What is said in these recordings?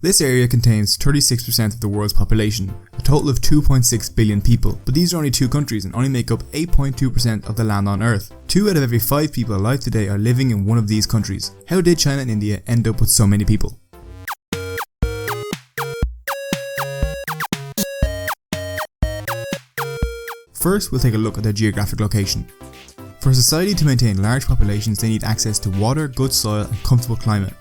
This area contains 36% of the world's population, a total of 2.6 billion people, but these are only 2 countries and only make up 8.2% of the land on Earth. 2 out of every 5 people alive today are living in one of these countries. How did China and India end up with so many people? First, we'll take a look at their geographic location. For a society to maintain large populations, they need access to water, good soil, and comfortable climate.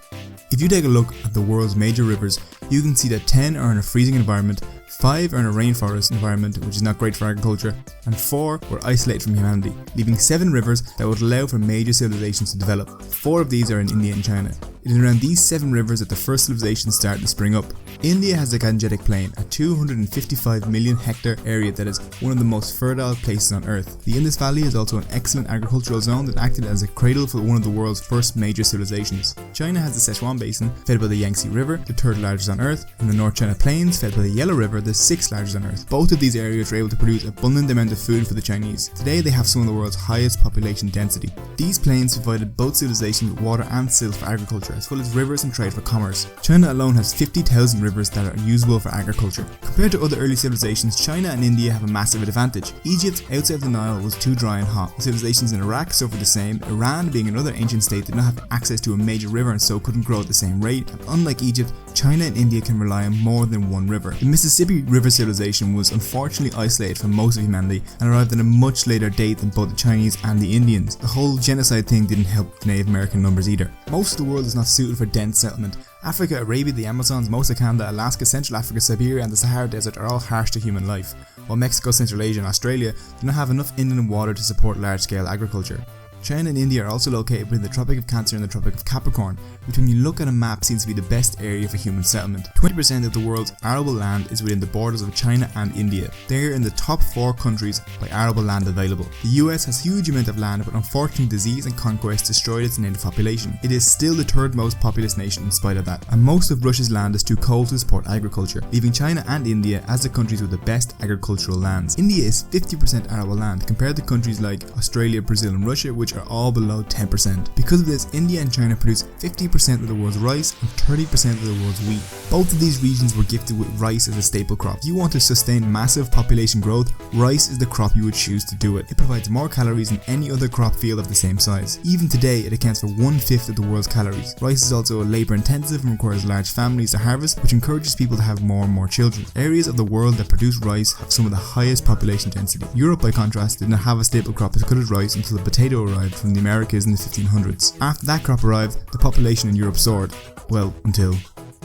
If you take a look at the world's major rivers, you can see that 10 are in a freezing environment, 5 are in a rainforest environment, which is not great for agriculture, and 4 were isolated from humanity, leaving 7 rivers that would allow for major civilizations to develop. 4 of these are in India and China. It is around these 7 rivers that the first civilizations start to spring up. India has the Gangetic Plain, a 255 million hectare area that is one of the most fertile places on Earth. The Indus Valley is also an excellent agricultural zone that acted as a cradle for one of the world's first major civilizations. China has the Sichuan Basin, fed by the Yangtze River, the 3rd largest on Earth, and the North China Plains, fed by the Yellow River, the 6th largest on Earth. Both of these areas are able to produce abundant amount of food for the Chinese. Today they have some of the world's highest population density. These plains provided both civilizations with water and silt for agriculture, as well as rivers and trade for commerce. China alone has 50,000 rivers that are usable for agriculture. Compared to other early civilizations, China and India have a massive advantage. Egypt, outside of the Nile, was too dry and hot. The civilizations in Iraq suffered the same. Iran, being another ancient state, did not have access to a major river and so couldn't grow at the same rate. And unlike Egypt, China and India can rely on more than one river. The Mississippi River civilization was unfortunately isolated from most of humanity and arrived at a much later date than both the Chinese and the Indians. The whole genocide thing didn't help the Native American numbers either. Most of the world is not suited for dense settlement. Africa, Arabia, the Amazons, most of Canada, Alaska, Central Africa, Siberia and the Sahara Desert are all harsh to human life, while Mexico, Central Asia and Australia do not have enough inland water to support large-scale agriculture. China and India are also located within the Tropic of Cancer and the Tropic of Capricorn, which when you look at a map seems to be the best area for human settlement. 20% of the world's arable land is within the borders of China and India. They are in the top 4 countries by arable land available. The US has a huge amount of land, but unfortunately disease and conquest destroyed its native population. It is still the 3rd most populous nation in spite of that, and most of Russia's land is too cold to support agriculture, leaving China and India as the countries with the best agricultural lands. India is 50% arable land compared to countries like Australia, Brazil and Russia, which are all below 10%. Because of this, India and China produce 50% of the world's rice and 30% of the world's wheat. Both of these regions were gifted with rice as a staple crop. If you want to sustain massive population growth, rice is the crop you would choose to do it. It provides more calories than any other crop field of the same size. Even today, it accounts for 1/5 of the world's calories. Rice is also labor intensive and requires large families to harvest, which encourages people to have more and more children. Areas of the world that produce rice have some of the highest population density. Europe, by contrast, did not have a staple crop as good as rice until the potato arrived from the Americas in the 1500s. After that crop arrived, the population in Europe soared. Well, until.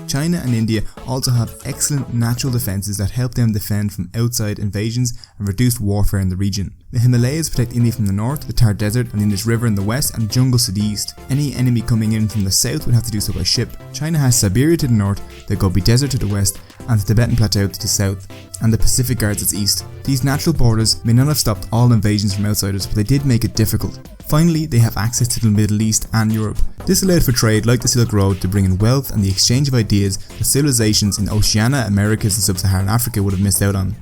China and India also have excellent natural defences that help them defend from outside invasions and reduce warfare in the region. The Himalayas protect India from the north, the Thar Desert and the Indus River in the west, and jungles to the east. Any enemy coming in from the south would have to do so by ship. China has Siberia to the north, the Gobi Desert to the west, and the Tibetan Plateau to the south, and the Pacific guards its east. These natural borders may not have stopped all invasions from outsiders, but they did make it difficult. Finally, they have access to the Middle East and Europe. This allowed for trade like the Silk Road to bring in wealth and the exchange of ideas that civilizations in Oceania, Americas and Sub-Saharan Africa would have missed out on.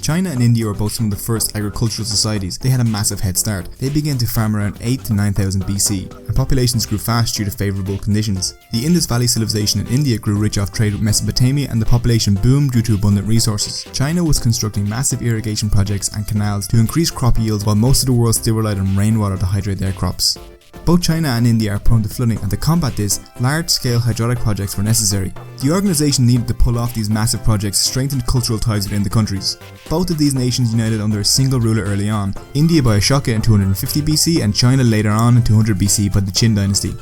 China and India were both some of the first agricultural societies. They had a massive head start. They began to farm around 8 to 9,000 BC, and populations grew fast due to favourable conditions. The Indus Valley civilization in India grew rich off trade with Mesopotamia, and the population boomed due to abundant resources. China was constructing massive irrigation projects and canals to increase crop yields, while most of the world still relied on rainwater to hydrate their crops. Both China and India are prone to flooding, and to combat this, large-scale hydraulic projects were necessary. The organisation needed to pull off these massive projects to strengthen cultural ties within the countries. Both of these nations united under a single ruler early on, India by Ashoka in 250 BC and China later on in 200 BC by the Qin dynasty.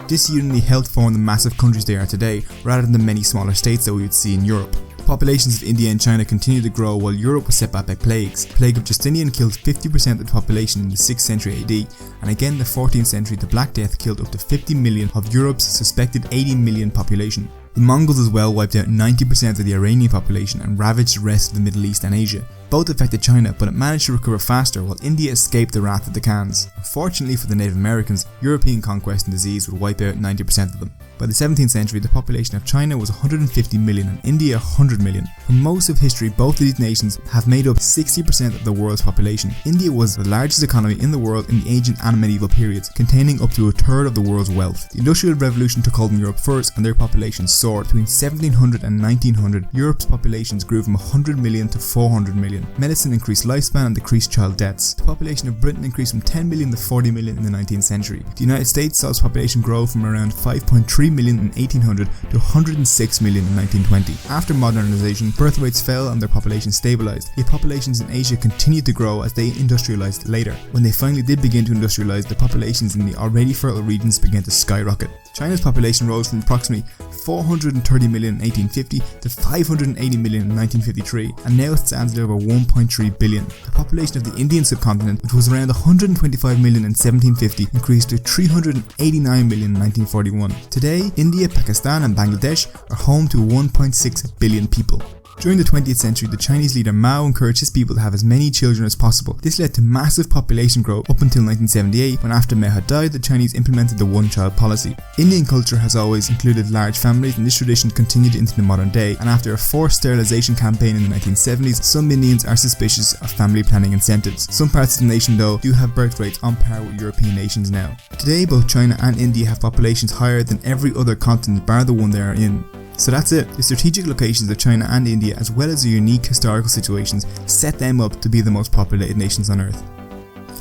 This unity helped form the massive countries they are today, rather than the many smaller states that we would see in Europe. Populations of India and China continued to grow while Europe was set back by plagues. The plague of Justinian killed 50% of the population in the 6th century AD, and again in the 14th century the Black Death killed up to 50 million of Europe's suspected 80 million population. The Mongols as well wiped out 90% of the Iranian population and ravaged the rest of the Middle East and Asia. Both affected China, but it managed to recover faster while India escaped the wrath of the Khans. Unfortunately for the Native Americans, European conquest and disease would wipe out 90% of them. By the 17th century, the population of China was 150 million and India 100 million. For most of history, both of these nations have made up 60% of the world's population. India was the largest economy in the world in the ancient and medieval periods, containing up to a third of the world's wealth. The Industrial Revolution took hold in Europe first, and their populations soared. Between 1700 and 1900, Europe's populations grew from 100 million to 400 million. Medicine increased lifespan and decreased child deaths. The population of Britain increased from 10 million to 40 million in the 19th century. The United States saw its population grow from around 5.3 million in 1800 to 106 million in 1920. After modernization, birth rates fell and their population stabilized. Yet populations in Asia continued to grow as they industrialized later. When they finally did begin to industrialize, the populations in the already fertile regions began to skyrocket. China's population rose from approximately 430 million in 1850 to 580 million in 1953, and now it stands at over 1.3 billion. The population of the Indian subcontinent, which was around 125 million in 1750, increased to 389 million in 1941. Today, India, Pakistan and Bangladesh are home to 1.6 billion people. During the 20th century, the Chinese leader Mao encouraged his people to have as many children as possible. This led to massive population growth up until 1978, when after Mao had died, the Chinese implemented the one-child policy. Indian culture has always included large families, and this tradition continued into the modern day, and after a forced sterilization campaign in the 1970s, some Indians are suspicious of family planning incentives. Some parts of the nation, though, do have birth rates on par with European nations now. Today, both China and India have populations higher than every other continent bar the one they are in. So that's it. The strategic locations of China and India, as well as the unique historical situations, set them up to be the most populated nations on Earth.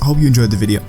I hope you enjoyed the video.